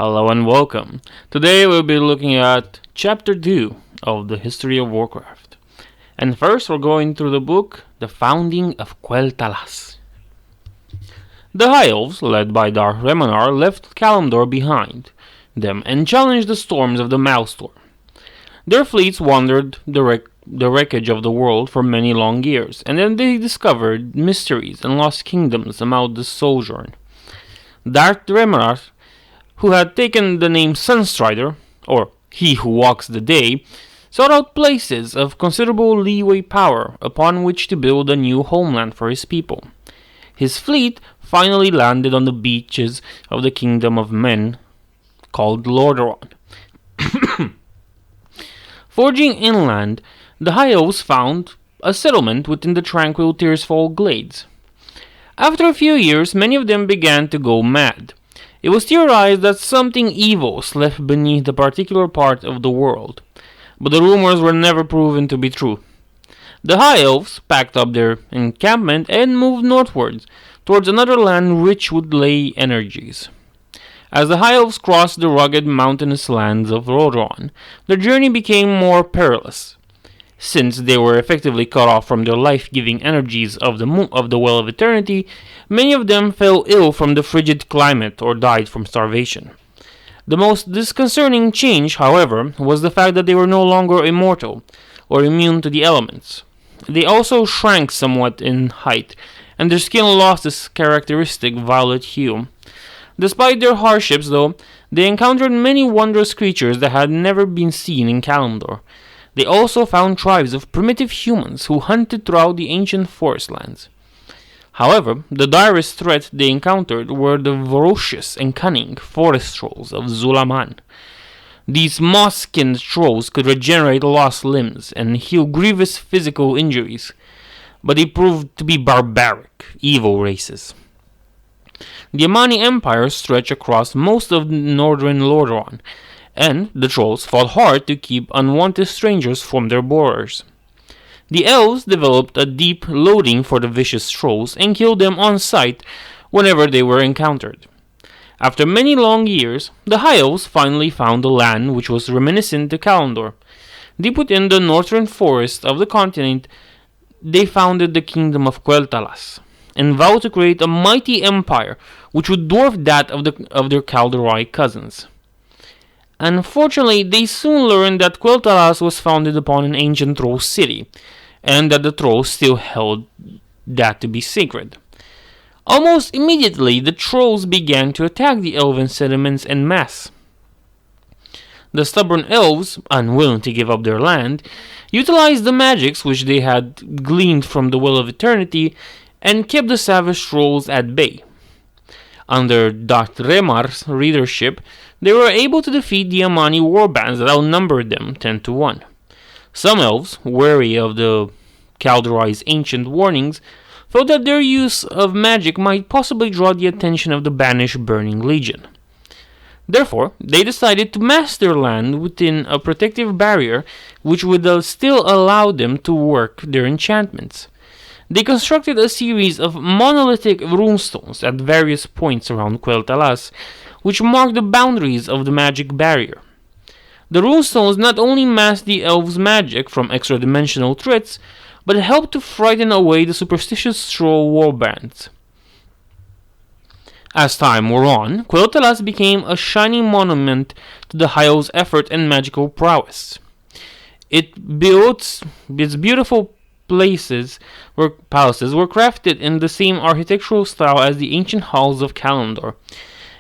Hello and welcome. Today we'll be looking at Chapter 2 of the History of Warcraft. And first we're going through the book, The Founding of Quel'Thalas. The High Elves, led by Darth Remonar, left Kalimdor behind them and challenged the storms of the Maelstrom. Their fleets wandered the wreckage of the world for many long years, and then they discovered mysteries and lost kingdoms among the sojourn. Darth Remonar, who had taken the name Sunstrider, or He Who Walks the Day, sought out places of considerable leeway power upon which to build a new homeland for his people. His fleet finally landed on the beaches of the Kingdom of Men, called Lordaeron. Forging inland, the High Elves found a settlement within the tranquil Tirisfal glades. After a few years, many of them began to go mad. It was theorized that something evil slept beneath a particular part of the world, but the rumors were never proven to be true. The High Elves packed up their encampment and moved northwards, towards another land rich with ley energies. As the High Elves crossed the rugged mountainous lands of Lordaeron, their journey became more perilous. Since they were effectively cut off from their life-giving energies of the Well of Eternity, many of them fell ill from the frigid climate or died from starvation. The most disconcerting change, however, was the fact that they were no longer immortal or immune to the elements. They also shrank somewhat in height, and their skin lost its characteristic violet hue. Despite their hardships, though, they encountered many wondrous creatures that had never been seen in Kalimdor. They also found tribes of primitive humans who hunted throughout the ancient forestlands. However, the direst threat they encountered were the ferocious and cunning forest trolls of Zulaman. These moss-skinned trolls could regenerate lost limbs and heal grievous physical injuries, but they proved to be barbaric, evil races. The Amani Empire stretched across most of northern Lordaeron, and the trolls fought hard to keep unwanted strangers from their borders. The elves developed a deep loathing for the vicious trolls and killed them on sight whenever they were encountered. After many long years, the High Elves finally found a land which was reminiscent to Kalimdor. Deep within the northern forest of the continent, they founded the kingdom of Quel'Thalas, and vowed to create a mighty empire which would dwarf that of their Kaldorei cousins. Unfortunately, they soon learned that Quel'Thalas was founded upon an ancient troll city, and that the trolls still held that to be sacred. Almost immediately, the trolls began to attack the elven settlements en masse. The stubborn elves, unwilling to give up their land, utilized the magics which they had gleaned from the Well of Eternity and kept the savage trolls at bay. Under Darth Remar's leadership, they were able to defeat the Amani warbands that outnumbered them 10 to 1. Some elves, wary of the Kaldorei's ancient warnings, thought that their use of magic might possibly draw the attention of the banished Burning Legion. Therefore, they decided to mass their land within a protective barrier which would still allow them to work their enchantments. They constructed a series of monolithic runestones at various points around Quel'Thalas, which marked the boundaries of the magic barrier. The runestones not only masked the elves' magic from extra-dimensional threats, but helped to frighten away the superstitious troll warbands. As time wore on, Quel'Thalas became a shining monument to the High Elves' effort and magical prowess. Its beautiful palaces were crafted in the same architectural style as the ancient halls of Kalimdor,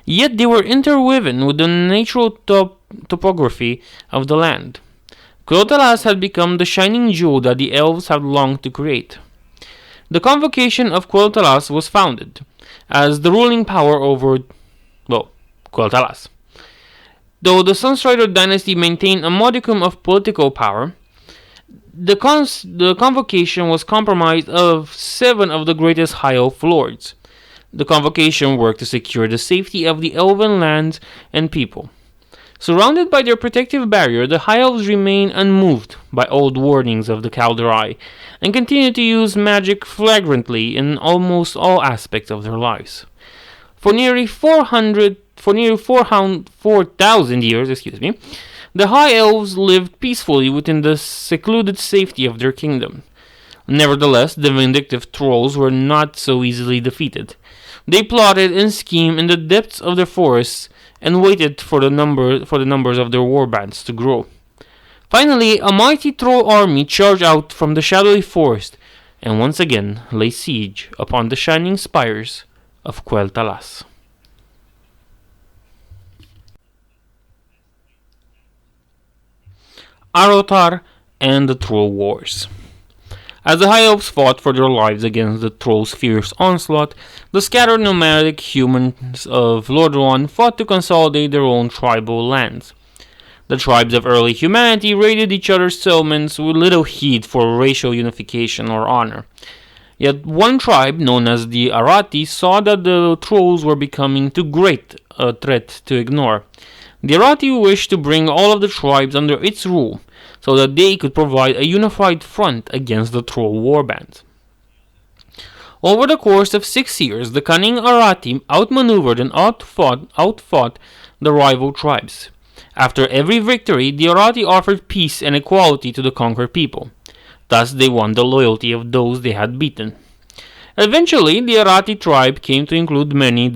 yet they were interwoven with the natural topography of the land. Quel'Thalas had become the shining jewel that the elves had longed to create. The Convocation of Quel'Thalas was founded as the ruling power over, Quel'Thalas. Though the Sunstrider dynasty maintained a modicum of political power, the Convocation was comprised of 7 of the greatest High Elf lords. The Convocation worked to secure the safety of the elven lands and people. Surrounded by their protective barrier, the High Elves remained unmoved by old warnings of the Kaldorei, and continued to use magic flagrantly in almost all aspects of their lives. For nearly 400 nearly 4,000 years, the High Elves lived peacefully within the secluded safety of their kingdom. Nevertheless, the vindictive trolls were not so easily defeated. They plotted and schemed in the depths of the forests and waited for the numbers of their warbands to grow. Finally, a mighty troll army charged out from the shadowy forest and once again lay siege upon the shining spires of Quel'Thalas. Arotar and the Troll Wars. As the High Elves fought for their lives against the Trolls' fierce onslaught, the scattered nomadic humans of Lordaeron fought to consolidate their own tribal lands. The tribes of early humanity raided each other's settlements with little heed for racial unification or honor. Yet one tribe, known as the Arati, saw that the Trolls were becoming too great a threat to ignore. The Arati wished to bring all of the tribes under its rule, so that they could provide a unified front against the Troll warbands. Over the course of 6 years, the cunning Arati outmaneuvered and outfought the rival tribes. After every victory, the Arati offered peace and equality to the conquered people. Thus, they won the loyalty of those they had beaten. Eventually, the Arati tribe came to include many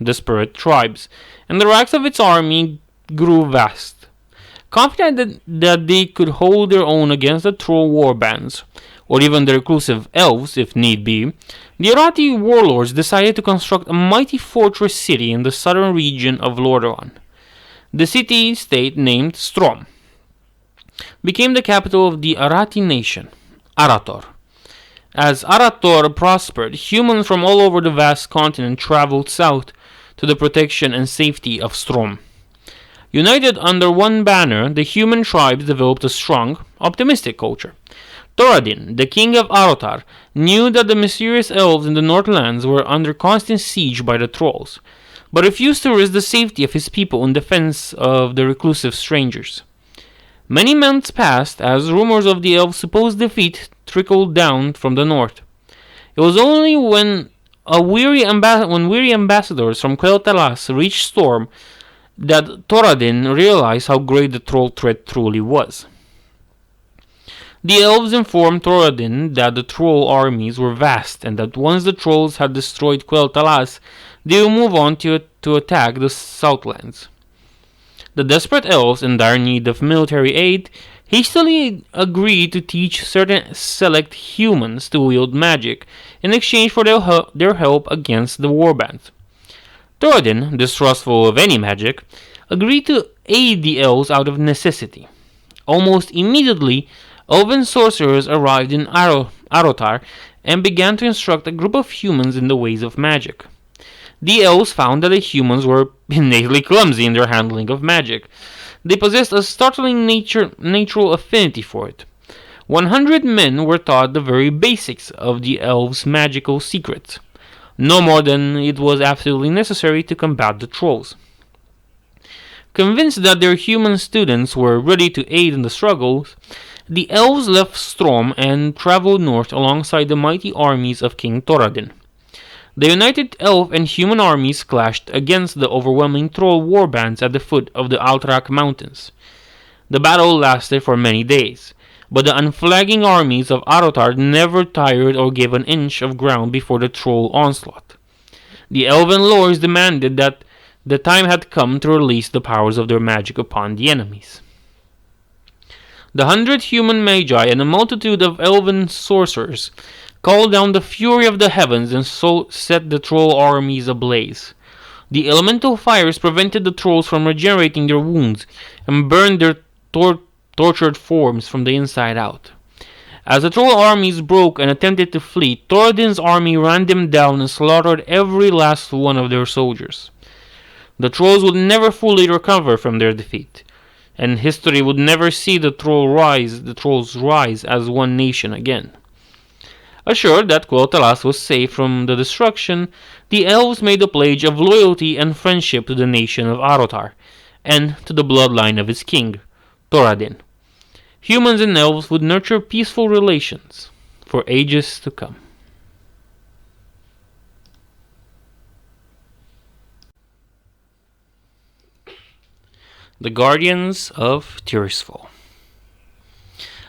disparate tribes, and the ranks of its army grew vast. Confident that they could hold their own against the troll warbands, or even the reclusive elves if need be, the Arati warlords decided to construct a mighty fortress city in the southern region of Lordaeron. The city-state named Strom became the capital of the Arati nation, Arator. As Arator prospered, humans from all over the vast continent traveled south to the protection and safety of Strom. United under one banner, the human tribes developed a strong, optimistic culture. Thoradin, the king of Arotar, knew that the mysterious elves in the Northlands were under constant siege by the trolls, but refused to risk the safety of his people in defense of the reclusive strangers. Many months passed as rumors of the elves' supposed defeat trickled down from the north. It was only when weary ambassadors from Quel'Thalas reached Storm that Thoradin realized how great the troll threat truly was. The elves informed Thoradin that the troll armies were vast and that once the trolls had destroyed Quel'Thalas, they would move on to attack the Southlands. The desperate elves, in dire need of military aid, hastily agreed to teach certain select humans to wield magic in exchange for their help against the warbands. Thoradin, distrustful of any magic, agreed to aid the elves out of necessity. Almost immediately, elven sorcerers arrived in Arotar and began to instruct a group of humans in the ways of magic. The elves found that the humans were innately clumsy in their handling of magic. They possessed a startling natural affinity for it. 100 men were taught the very basics of the elves' magical secrets, no more than it was absolutely necessary to combat the trolls. Convinced that their human students were ready to aid in the struggles, the elves left Strom and traveled north alongside the mighty armies of King Thoradin. The united elf and human armies clashed against the overwhelming troll warbands at the foot of the Altrak mountains. The battle lasted for many days, but the unflagging armies of Arotar never tired or gave an inch of ground before the troll onslaught. The elven lords demanded that the time had come to release the powers of their magic upon the enemies. The 100 human magi and a multitude of elven sorcerers called down the fury of the heavens and so set the troll armies ablaze. The elemental fires prevented the trolls from regenerating their wounds and burned their tortured forms from the inside out. As the troll armies broke and attempted to flee, Thoradin's army ran them down and slaughtered every last one of their soldiers. The trolls would never fully recover from their defeat, and history would never see the trolls rise as one nation again. Assured that Quel'Thalas was safe from the destruction, the elves made a pledge of loyalty and friendship to the nation of Arotar, and to the bloodline of its king, Thoradin. Humans and elves would nurture peaceful relations for ages to come. The Guardians of Tirisfal.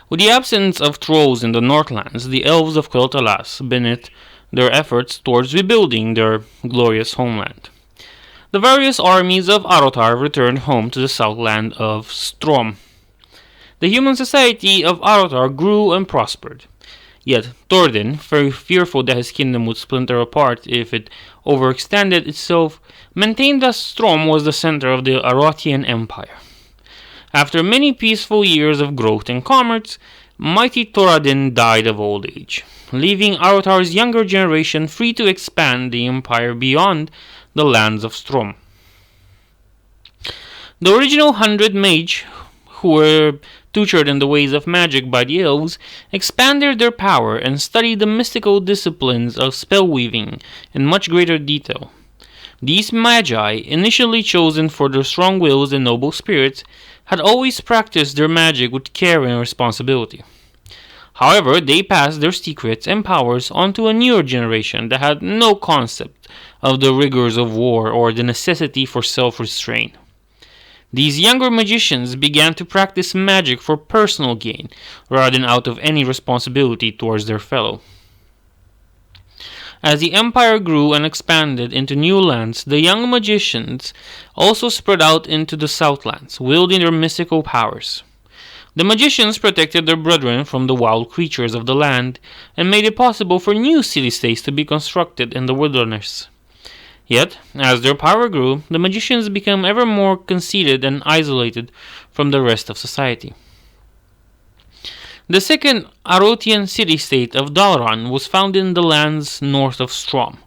With the absence of trolls in the Northlands, the Elves of Quel'Thalas bennett their efforts towards rebuilding their glorious homeland. The various armies of Arotar returned home to the southland of Strom. The human society of Arotar grew and prospered. Yet Torden, very fearful that his kingdom would splinter apart if it overextended itself, maintained that Strom was the center of the Arotian Empire. After many peaceful years of growth and commerce, mighty Thoradin died of old age, leaving Arotar's younger generation free to expand the empire beyond the lands of Strom. The original 100 mage, who were tutored in the ways of magic by the elves, expanded their power and studied the mystical disciplines of spellweaving in much greater detail. These magi, initially chosen for their strong wills and noble spirits, had always practiced their magic with care and responsibility. However, they passed their secrets and powers on to a newer generation that had no concept of the rigors of war or the necessity for self-restraint. These younger magicians began to practice magic for personal gain, rather than out of any responsibility towards their fellow. As the empire grew and expanded into new lands, the young magicians also spread out into the southlands, wielding their mystical powers. The magicians protected their brethren from the wild creatures of the land, and made it possible for new city-states to be constructed in the wilderness. Yet, as their power grew, the magicians became ever more conceited and isolated from the rest of society. The second Arotian city-state of Dalaran was found in the lands north of Strom.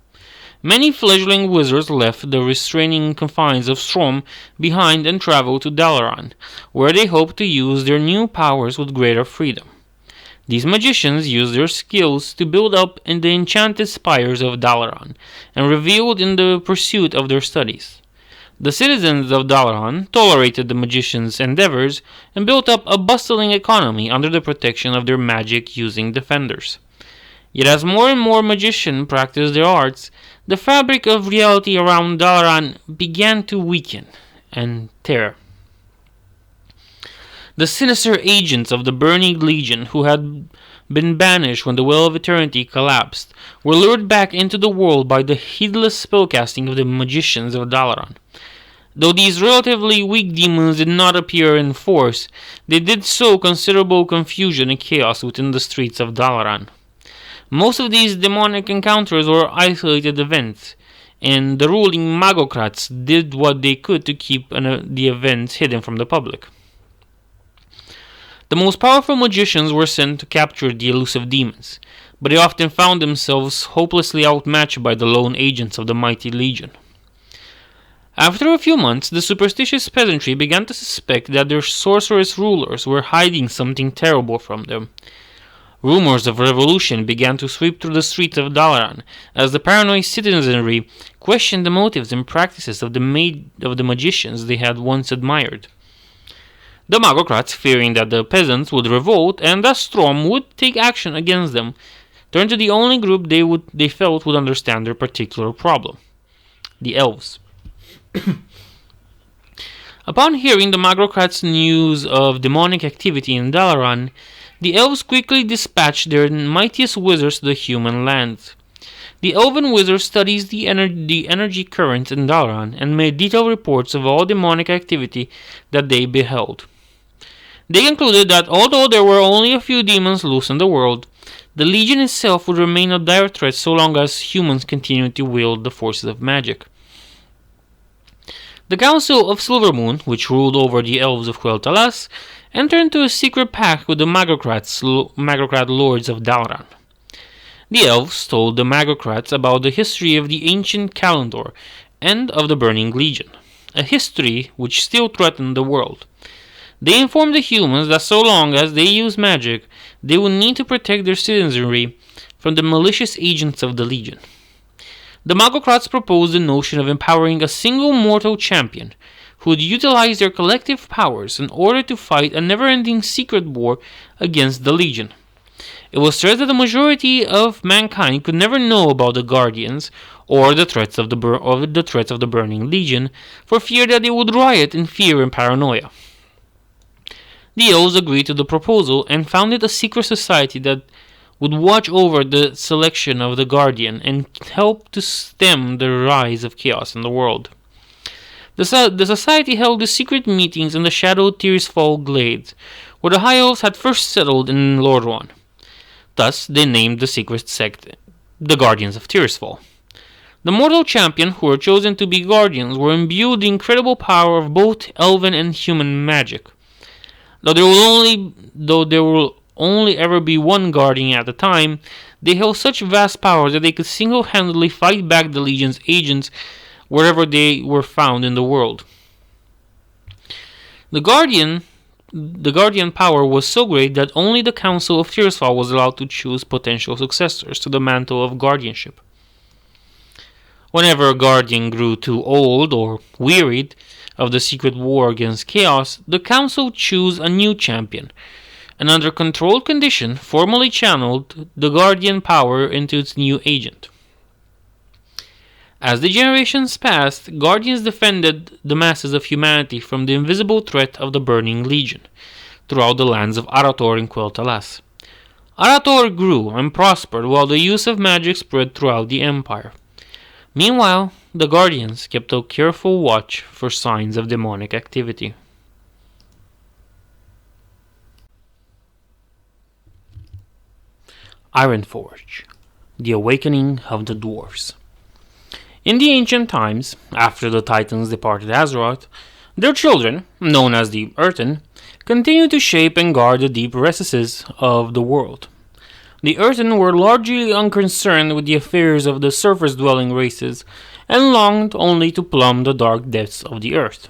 Many fledgling wizards left the restraining confines of Strom behind and traveled to Dalaran, where they hoped to use their new powers with greater freedom. These magicians used their skills to build up in the enchanted spires of Dalaran, and revealed in the pursuit of their studies. The citizens of Dalaran tolerated the magicians' endeavors and built up a bustling economy under the protection of their magic-using defenders. Yet as more and more magicians practiced their arts, the fabric of reality around Dalaran began to weaken and tear. The sinister agents of the Burning Legion, who had been banished when the Well of Eternity collapsed, were lured back into the world by the heedless spellcasting of the magicians of Dalaran. Though these relatively weak demons did not appear in force, they did sow considerable confusion and chaos within the streets of Dalaran. Most of these demonic encounters were isolated events, and the ruling magocrats did what they could to keep the events hidden from the public. The most powerful magicians were sent to capture the elusive demons, but they often found themselves hopelessly outmatched by the lone agents of the mighty legion. After a few months, the superstitious peasantry began to suspect that their sorceress rulers were hiding something terrible from them. Rumors of revolution began to sweep through the streets of Dalaran, as the paranoid citizenry questioned the motives and practices of the magicians they had once admired. The magocrats, fearing that the peasants would revolt and that Strom would take action against them, turned to the only group they felt would understand their particular problem: the Elves. Upon hearing the magocrats' news of demonic activity in Dalaran, the Elves quickly dispatched their mightiest wizards to the human lands. The Elven wizard studies the energy currents in Dalaran and made detailed reports of all demonic activity that they beheld. They concluded that although there were only a few demons loose in the world, the Legion itself would remain a dire threat so long as humans continued to wield the forces of magic. The Council of Silvermoon, which ruled over the Elves of Quel'Thalas, entered into a secret pact with the Magocrat lords of Dalaran. The Elves told the Magocrats about the history of the ancient Kalendor and of the Burning Legion, a history which still threatened the world. They informed the humans that so long as they used magic, they would need to protect their citizenry from the malicious agents of the Legion. The Magocrats proposed the notion of empowering a single mortal champion who would utilize their collective powers in order to fight a never-ending secret war against the Legion. It was stressed that the majority of mankind could never know about the Guardians or the threats of the Burning Legion, for fear that they would riot in fear and paranoia. The Elves agreed to the proposal and founded a secret society that would watch over the selection of the Guardian and help to stem the rise of chaos in the world. The society held the secret meetings in the shadowed Tirisfal glades, where the High Elves had first settled in Lordaeron. Thus, they named the secret sect the Guardians of Tirisfal. The mortal champion who were chosen to be guardians were imbued with the incredible power of both elven and human magic. Though there will only ever be one guardian at a time, they held such vast power that they could single-handedly fight back the Legion's agents wherever they were found in the world. The Guardian power was so great that only the Council of Tirisfal was allowed to choose potential successors to the mantle of guardianship. Whenever a guardian grew too old or wearied of the secret war against chaos, the Council chose a new champion, and under controlled condition formally channeled the guardian power into its new agent. As the generations passed, Guardians defended the masses of humanity from the invisible threat of the Burning Legion throughout the lands of Arator and Quel'Thalas. Arator grew and prospered while the use of magic spread throughout the Empire. Meanwhile, the Guardians kept a careful watch for signs of demonic activity. Ironforge, the Awakening of the Dwarves. In the ancient times, after the Titans departed Azeroth, their children, known as the Earthen, continued to shape and guard the deep recesses of the world. The Earthen were largely unconcerned with the affairs of the surface-dwelling races, and longed only to plumb the dark depths of the earth.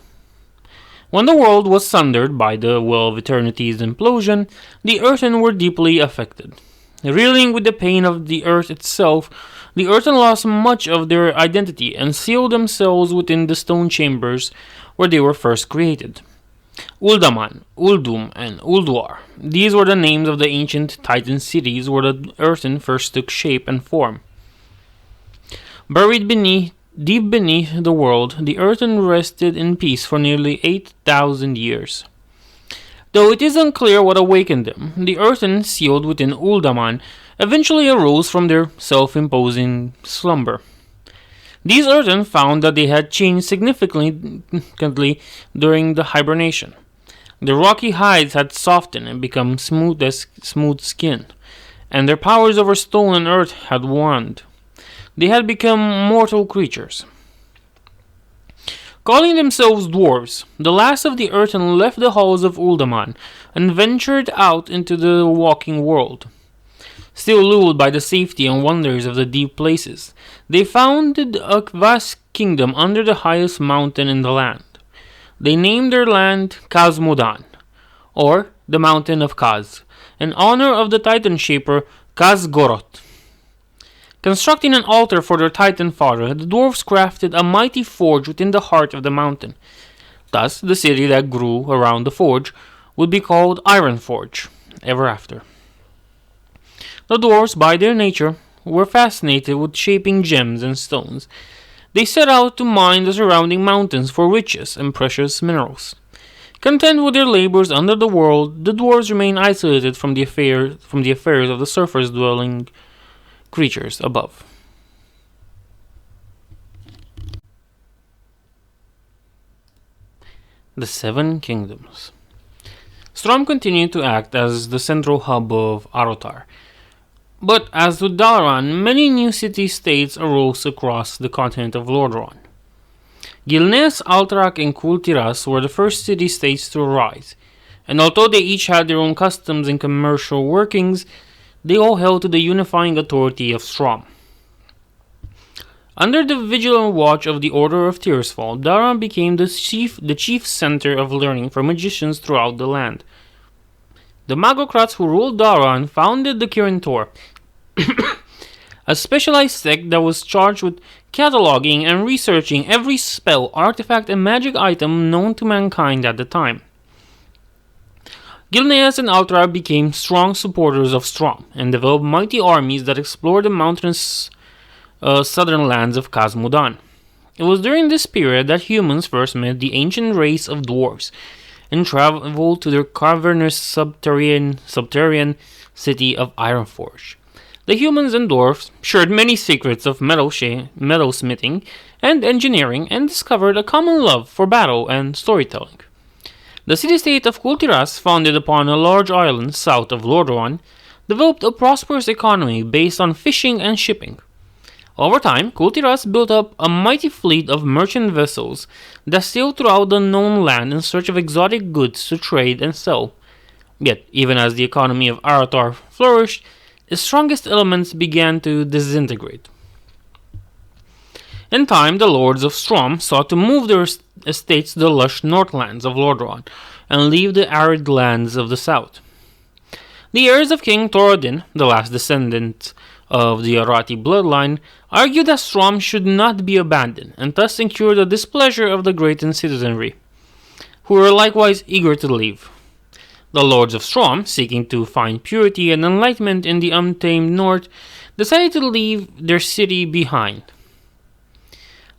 When the world was sundered by the Well of Eternity's implosion, the Earthen were deeply affected. Reeling with the pain of the earth itself, the Earthen lost much of their identity and sealed themselves within the stone chambers where they were first created. Uldaman, Uldum, and Ulduar. These were the names of the ancient Titan cities where the Earthen first took shape and form. Buried deep beneath the world, the Earthen rested in peace for nearly 8,000 years. Though it is unclear what awakened them, the Earthen sealed within Uldaman eventually arose from their self-imposing slumber. These Earthen found that they had changed significantly during the hibernation. Their rocky hides had softened and become smooth skin, and their powers over stone and earth had waned. They had become mortal creatures. Calling themselves dwarves, the last of the Earthen left the halls of Uldaman and ventured out into the walking world. Still lulled by the safety and wonders of the deep places, they founded a vast kingdom under the highest mountain in the land. They named their land Kazmodan, or the Mountain of Kaz, in honor of the Titan shaper Kazgoroth. Constructing an altar for their Titan father, the dwarves crafted a mighty forge within the heart of the mountain. Thus, the city that grew around the forge would be called Ironforge ever after. The dwarves, by their nature, were fascinated with shaping gems and stones. They set out to mine the surrounding mountains for riches and precious minerals. Content with their labors under the world, the dwarves remained isolated from the affairs of the surface-dwelling creatures above. The Seven Kingdoms. Strom continued to act as the central hub of Arotar. But as with Dalaran, many new city-states arose across the continent of Lordaeron. Gilneas, Alterac, and Kultiras were the first city-states to arise, and although they each had their own customs and commercial workings, they all held to the unifying authority of Strom. Under the vigilant watch of the Order of Tirisfal, Dalaran became the chief center of learning for magicians throughout the land. The Magocrats who ruled Dalaran founded the Kirin Tor, a specialized sect that was charged with cataloging and researching every spell, artifact, and magic item known to mankind at the time. Gilneas and Altra became strong supporters of Strom and developed mighty armies that explored the mountainous southern lands of Khazad-dûm. It was during this period that humans first met the ancient race of dwarves and traveled to their cavernous subterranean city of Ironforge. The humans and dwarves shared many secrets of metalsmithing and engineering and discovered a common love for battle and storytelling. The city-state of Quel'Thalas, founded upon a large island south of Lordaeron, developed a prosperous economy based on fishing and shipping. Over time, Quel'Thalas built up a mighty fleet of merchant vessels that sailed throughout the known land in search of exotic goods to trade and sell. Yet, even as the economy of Aratar flourished, its strongest elements began to disintegrate. In time, the lords of Strom sought to move their estates to the lush northlands of Lordaeron and leave the arid lands of the south. The heirs of King Thoradin, the last descendant of the Arati bloodline, argued that Strom should not be abandoned, and thus incurred the displeasure of the greatened citizenry, who were likewise eager to leave. The lords of Strom, seeking to find purity and enlightenment in the untamed north, decided to leave their city behind.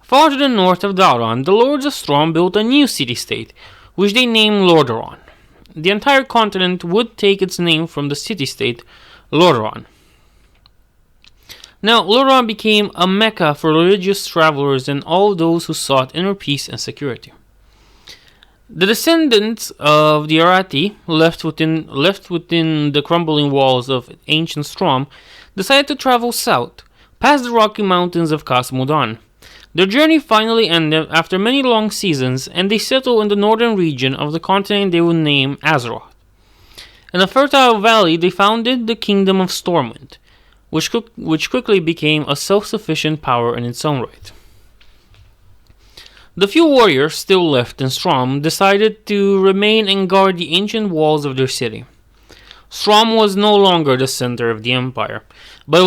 Far to the north of Dauron, the lords of Strom built a new city-state, which they named Lordaeron. The entire continent would take its name from the city-state Lordaeron. Now, Lordaeron became a mecca for religious travelers and all those who sought inner peace and security. The descendants of the Arati, left within the crumbling walls of ancient Strom, decided to travel south, past the Rocky Mountains of Khazad-dûm. Their journey finally ended after many long seasons, and they settled in the northern region of the continent they would name Azeroth. In a fertile valley, they founded the Kingdom of Stormwind, which quickly became a self-sufficient power in its own right. The few warriors still left in Strom decided to remain and guard the ancient walls of their city. Strom was no longer the center of the empire, but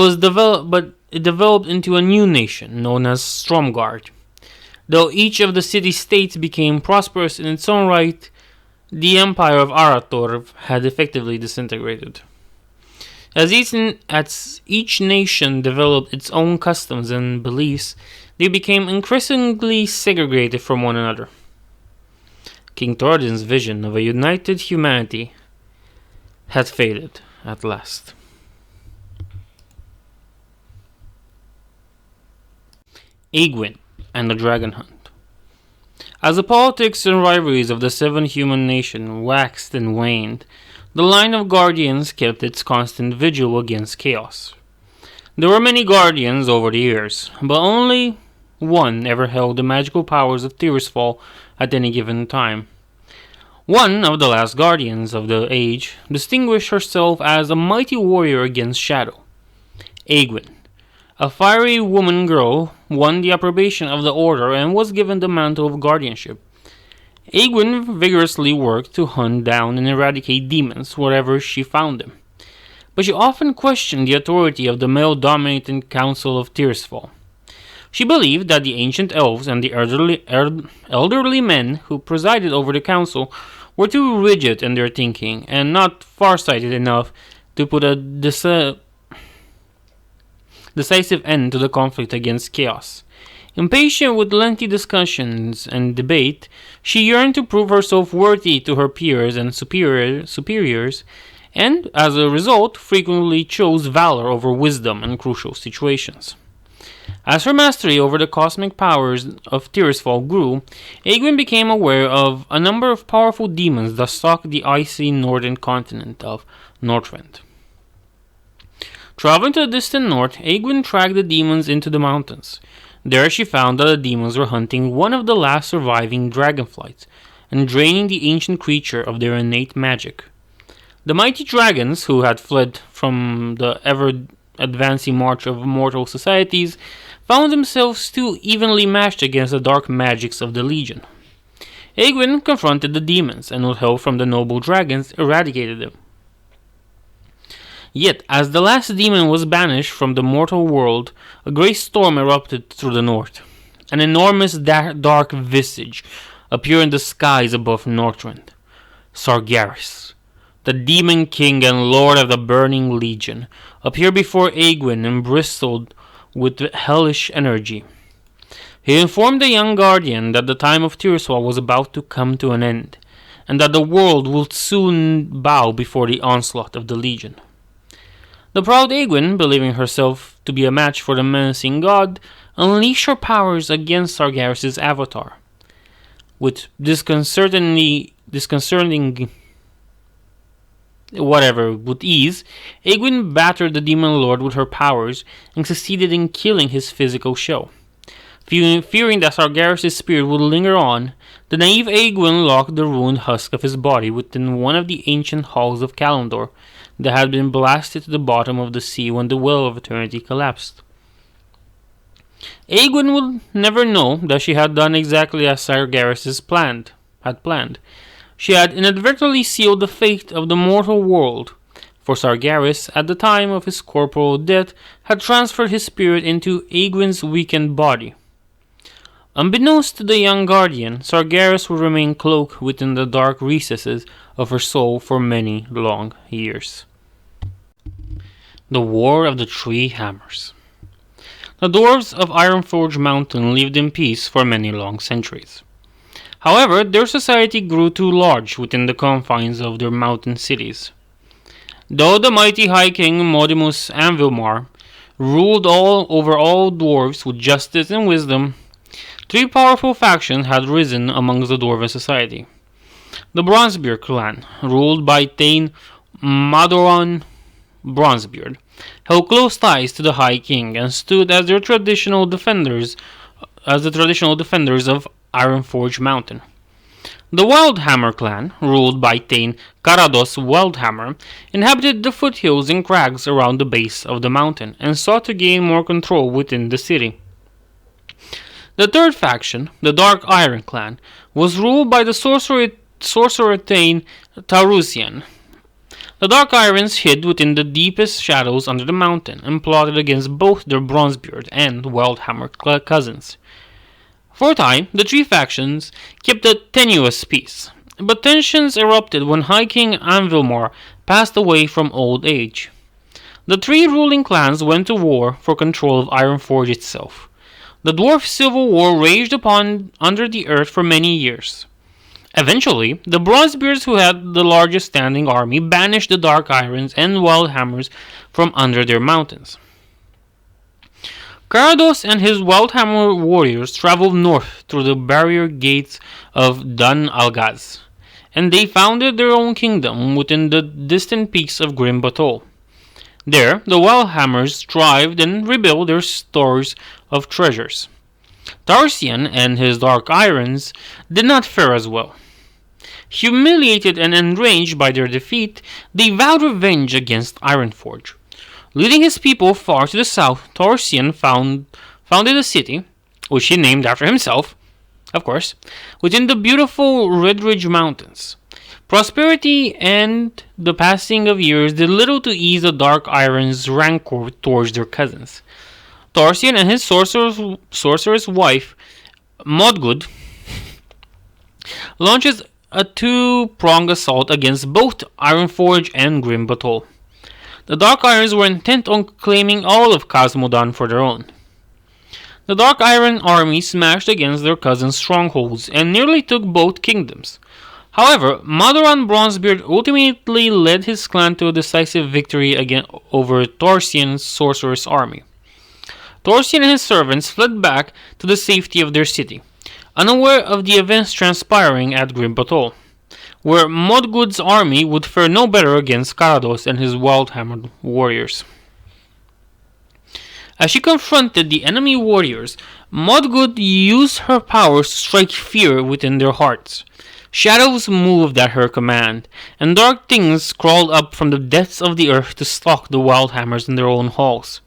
it developed into a new nation known as Stromgarde. Though each of the city-states became prosperous in its own right, the empire of Arator had effectively disintegrated. As each nation developed its own customs and beliefs, they became increasingly segregated from one another. King Thoradin's vision of a united humanity had faded at last. Aegwynn and the Dragon Hunt. As the politics and rivalries of the seven human nations waxed and waned, the line of guardians kept its constant vigil against chaos. There were many guardians over the years, but only one ever held the magical powers of Tirisfal at any given time. One of the last guardians of the age distinguished herself as a mighty warrior against shadow. Aegwynn, a fiery woman girl, won the approbation of the Order and was given the mantle of guardianship. Aegwynn vigorously worked to hunt down and eradicate demons wherever she found them, but she often questioned the authority of the male-dominated Council of Tirisfal. She believed that the ancient elves and the elderly men who presided over the council were too rigid in their thinking and not far-sighted enough to put a decisive end to the conflict against chaos. Impatient with lengthy discussions and debate, she yearned to prove herself worthy to her peers and superiors, and, as a result, frequently chose valor over wisdom in crucial situations. As her mastery over the cosmic powers of Tirisfal grew, Aegwynn became aware of a number of powerful demons that stalked the icy northern continent of Northrend. Traveling to the distant north, Aegwynn tracked the demons into the mountains. There she found that the demons were hunting one of the last surviving dragonflights and draining the ancient creature of their innate magic. The mighty dragons, who had fled from the ever-advancing march of mortal societies, found themselves too evenly matched against the dark magics of the Legion. Aegwynn confronted the demons, and with help from the noble dragons, eradicated them. Yet, as the last demon was banished from the mortal world, a great storm erupted through the north. An enormous dark visage appeared in the skies above Northrend. Sargeras, the Demon King and Lord of the Burning Legion, appeared before Aegwynn and bristled with hellish energy. He informed the young guardian that the time of Tirisfal was about to come to an end, and that the world would soon bow before the onslaught of the Legion. The proud Aegwynn, believing herself to be a match for the menacing god, unleashed her powers against Sargeras' avatar. With disconcerting with ease, Aegwynn battered the Demon Lord with her powers and succeeded in killing his physical shell. Fearing that Sargeras' spirit would linger on, the naive Aegwynn locked the ruined husk of his body within one of the ancient halls of Kalimdor that had been blasted to the bottom of the sea when the Well of Eternity collapsed. Aegwynn would never know that she had done exactly as Sargeras had planned. She had inadvertently sealed the fate of the mortal world, for Sargeras, at the time of his corporal death, had transferred his spirit into Aegwynn's weakened body. Unbeknownst to the young guardian, Sargeras would remain cloaked within the dark recesses of her soul for many long years. The War of the Three Hammers. The dwarves of Ironforge Mountain lived in peace for many long centuries. However, their society grew too large within the confines of their mountain cities. Though the mighty High King Modimus Anvilmar ruled over all dwarves with justice and wisdom, three powerful factions had risen amongst the dwarven society. The Bronzebeard Clan, ruled by Thane Madoran Bronzebeard, held close ties to the High King and stood as the traditional defenders of Ironforge Mountain. The Wildhammer clan, ruled by Thane Carados Wildhammer, inhabited the foothills and crags around the base of the mountain and sought to gain more control within the city. The third faction, the Dark Iron clan, was ruled by the sorcerer Thane Tarusian. The Dark Irons hid within the deepest shadows under the mountain and plotted against both their Bronzebeard and Wildhammer cousins. For a time, the three factions kept a tenuous peace, but tensions erupted when High King Anvilmar passed away from old age. The three ruling clans went to war for control of Ironforge itself. The Dwarf Civil War raged under the earth for many years. Eventually, the Bronzebeards, who had the largest standing army, banished the Dark Irons and Wildhammers from under their mountains. Carados and his Wildhammer warriors traveled north through the barrier gates of Dun Algaz, and they founded their own kingdom within the distant peaks of Grim Batol. There, the Wildhammers thrived and rebuilt their stores of treasures. Tarsian and his Dark Irons did not fare as well. Humiliated and enraged by their defeat, they vowed revenge against Ironforge. Leading his people far to the south, Tarsian founded a city, which he named after himself, of course, within the beautiful Red Ridge Mountains. Prosperity and the passing of years did little to ease the Dark Irons' rancor towards their cousins. Tarsian and his sorceress wife, Modgud, launches a two-pronged assault against both Ironforge and Grim Batol. The Dark Irons were intent on claiming all of Cosmodan for their own. The Dark Iron army smashed against their cousins' strongholds and nearly took both kingdoms. However, Madoran Bronzebeard ultimately led his clan to a decisive victory over Tarsian's sorceress army. Tarsian and his servants fled back to the safety of their city, unaware of the events transpiring at Grim Batol, where Modgud's army would fare no better against Carados and his Wildhammer warriors. As she confronted the enemy warriors, Modgud used her powers to strike fear within their hearts. Shadows moved at her command, and dark things crawled up from the depths of the earth to stalk the Wildhammers in their own halls.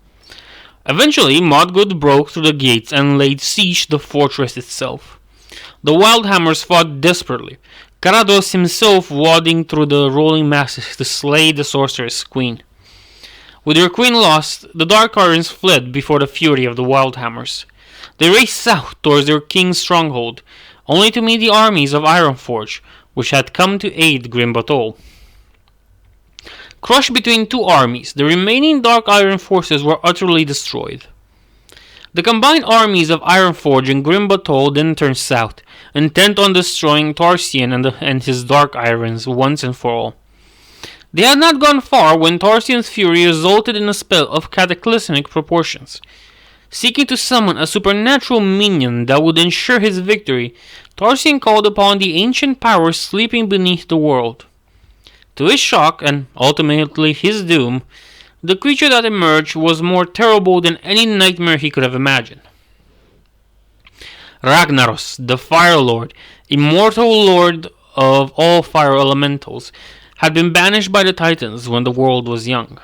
Eventually, Modgud broke through the gates and laid siege to the fortress itself. The Wildhammers fought desperately, Carados himself wading through the rolling masses to slay the sorceress queen. With their queen lost, the Dark Irons fled before the fury of the Wildhammers. They raced south towards their king's stronghold, only to meet the armies of Ironforge, which had come to aid Grim Batol. Crushed between two armies, the remaining Dark Iron forces were utterly destroyed. The combined armies of Ironforge and Grim Batol then turned south, intent on destroying Tarsian and his Dark Irons once and for all. They had not gone far when Tarsian's fury resulted in a spell of cataclysmic proportions. Seeking to summon a supernatural minion that would ensure his victory, Tarsian called upon the ancient powers sleeping beneath the world. To his shock, and ultimately his doom, the creature that emerged was more terrible than any nightmare he could have imagined. Ragnaros, the Fire Lord, immortal lord of all fire elementals, had been banished by the Titans when the world was young.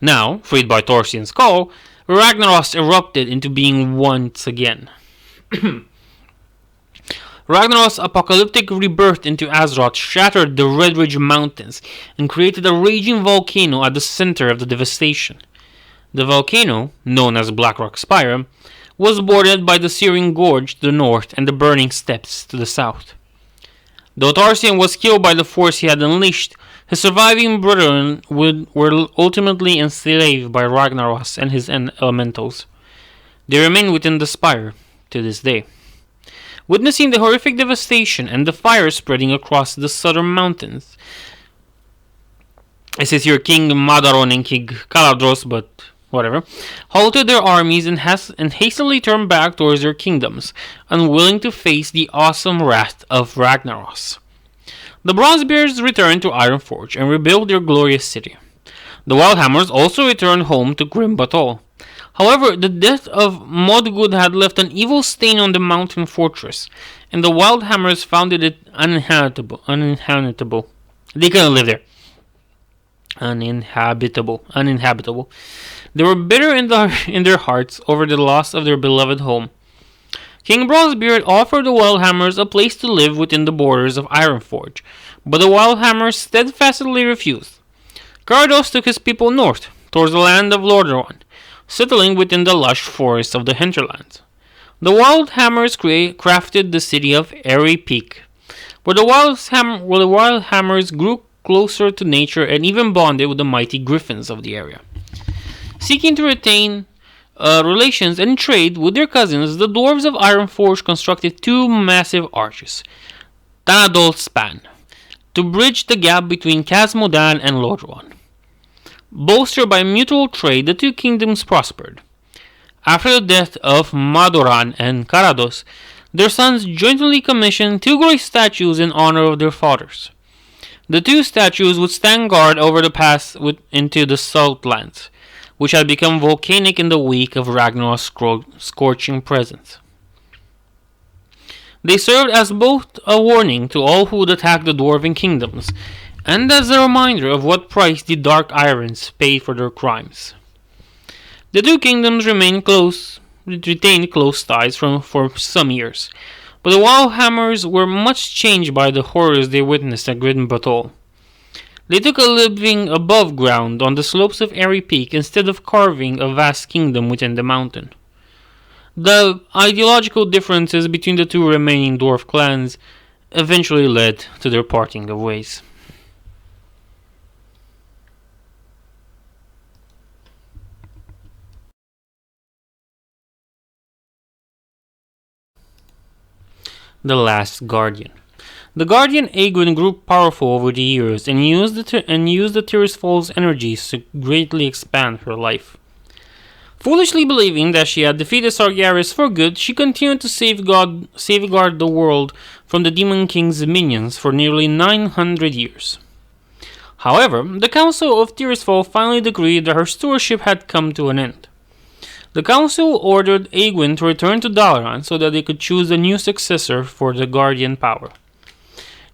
Now, freed by Tarsian's call, Ragnaros erupted into being once again. Ragnaros' apocalyptic rebirth into Azeroth shattered the Red Ridge Mountains and created a raging volcano at the center of the devastation. The volcano, known as Blackrock Spire, was bordered by the Searing Gorge to the north and the Burning Steppes to the south. Though Tarsian was killed by the force he had unleashed, his surviving brethren were ultimately enslaved by Ragnaros and his elementals. They remain within the spire to this day. Witnessing the horrific devastation and the fire spreading across the southern mountains. It says here King Madaron and King Caladros, but whatever, halted their armies and hastily turned back towards their kingdoms, unwilling to face the awesome wrath of Ragnaros. The Bronzebeards returned to Ironforge and rebuilt their glorious city. The Wildhammers also returned home to Grim Batol. However, the death of Modgud had left an evil stain on the mountain fortress, and the Wildhammers found it uninhabitable. They couldn't live there. Uninhabitable. They were bitter in their hearts over the loss of their beloved home. King Bronzebeard offered the Wildhammers a place to live within the borders of Ironforge, but the Wildhammers steadfastly refused. Gardos took his people north, towards the land of Lordaeron, settling within the lush forests of the hinterlands. The Wildhammers crafted the city of Airy Peak, where the Wildhammers grew closer to nature and even bonded with the mighty griffins of the area. Seeking to retain relations and trade with their cousins, the dwarves of Ironforge constructed two massive arches, Tanadol's Span, to bridge the gap between Khazmodan and Lordaeron. Bolstered by mutual trade, the two kingdoms prospered. After the death of Madoran and Karados, their sons jointly commissioned two great statues in honor of their fathers. The two statues would stand guard over the pass into the Southlands, which had become volcanic in the wake of Ragnar's scorching presence. They served as both a warning to all who would attack the dwarven kingdoms, and as a reminder of what price the Dark Irons paid for their crimes. The two kingdoms retained close ties for some years, but the Wildhammers were much changed by the horrors they witnessed at Grim Batol. They took a living above ground on the slopes of Airy Peak instead of carving a vast kingdom within the mountain. The ideological differences between the two remaining dwarf clans eventually led to their parting of ways. The Last Guardian. The Guardian Aegwin grew powerful over the years and used the Tirisfal's energies to greatly expand her life. Foolishly believing that she had defeated Sargeras for good, she continued to safeguard the world from the Demon King's minions for nearly 900 years. However, the Council of Tirisfal finally decreed that her stewardship had come to an end. The Council ordered Aegwin to return to Dalaran so that they could choose a new successor for the Guardian power.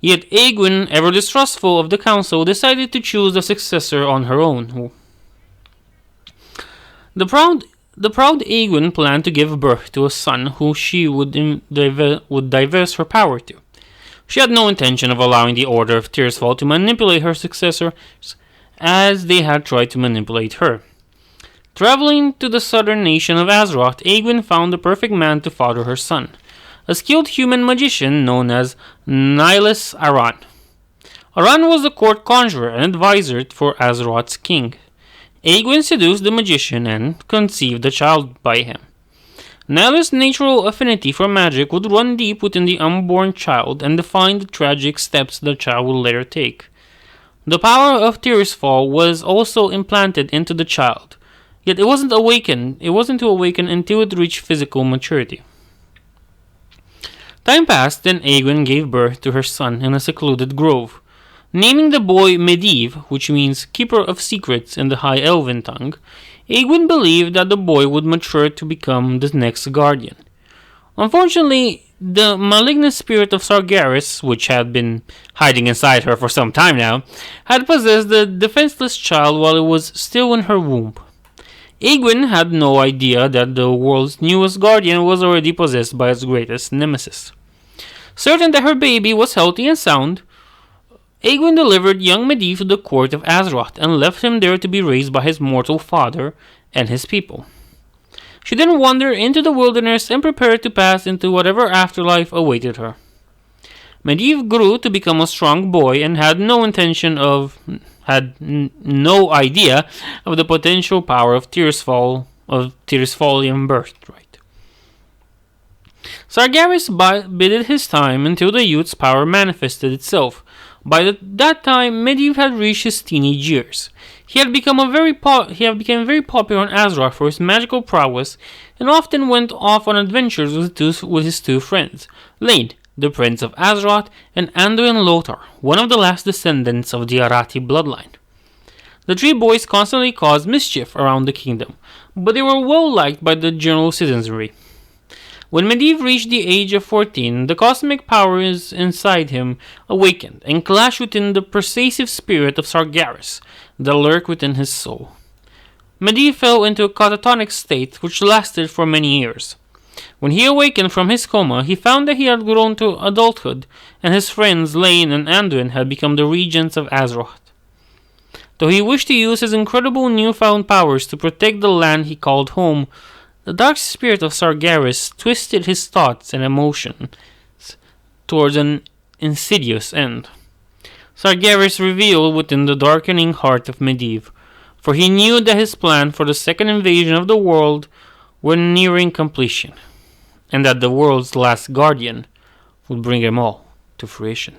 Yet Aegwin, ever distrustful of the Council, decided to choose a successor on her own. The proud Aegwin planned to give birth to a son who she would divest her power to. She had no intention of allowing the Order of Tirisfal to manipulate her successors as they had tried to manipulate her. Traveling to the southern nation of Azeroth, Aegwin found the perfect man to father her son, a skilled human magician known as Nihilus Aran. Aran was the court conjurer and advisor for Azeroth's king. Aegwynn seduced the magician and conceived a child by him. Nyla's natural affinity for magic would run deep within the unborn child and define the tragic steps the child would later take. The power of Tirisfal was also implanted into the child, yet it wasn't to awaken until it reached physical maturity. Time passed, and Aegwynn gave birth to her son in a secluded grove. Naming the boy Medivh, which means keeper of secrets in the High Elven tongue, Aegwynn believed that the boy would mature to become the next guardian. Unfortunately, the malignant spirit of Sargeras, which had been hiding inside her for some time now, had possessed the defenseless child while it was still in her womb. Aegwynn had no idea that the world's newest guardian was already possessed by its greatest nemesis. Certain that her baby was healthy and sound, Aegwynn delivered young Medivh to the court of Azeroth and left him there to be raised by his mortal father and his people. She then wandered into the wilderness and prepared to pass into whatever afterlife awaited her. Medivh grew to become a strong boy and had no idea of the potential power of Tirisfalian birthright. Sargeras bided his time until the youth's power manifested itself. By that time, Medivh had reached his teenage years. He became very popular on Azeroth for his magical prowess, and often went off on adventures with his two friends, Lane, the Prince of Azeroth, and Anduin Lothar, one of the last descendants of the Arati bloodline. The three boys constantly caused mischief around the kingdom, but they were well liked by the general citizenry. When Medivh reached the age of 14, the cosmic powers inside him awakened and clashed within the pervasive spirit of Sargeras that lurked within his soul. Medivh fell into a catatonic state which lasted for many years. When he awakened from his coma, he found that he had grown to adulthood, and his friends Lane and Anduin had become the regents of Azeroth. Though he wished to use his incredible newfound powers to protect the land he called home, the dark spirit of Sargeras twisted his thoughts and emotions towards an insidious end. Sargeras revealed within the darkening heart of Medivh, for he knew that his plan for the second invasion of the world were nearing completion, and that the world's last guardian would bring them all to fruition.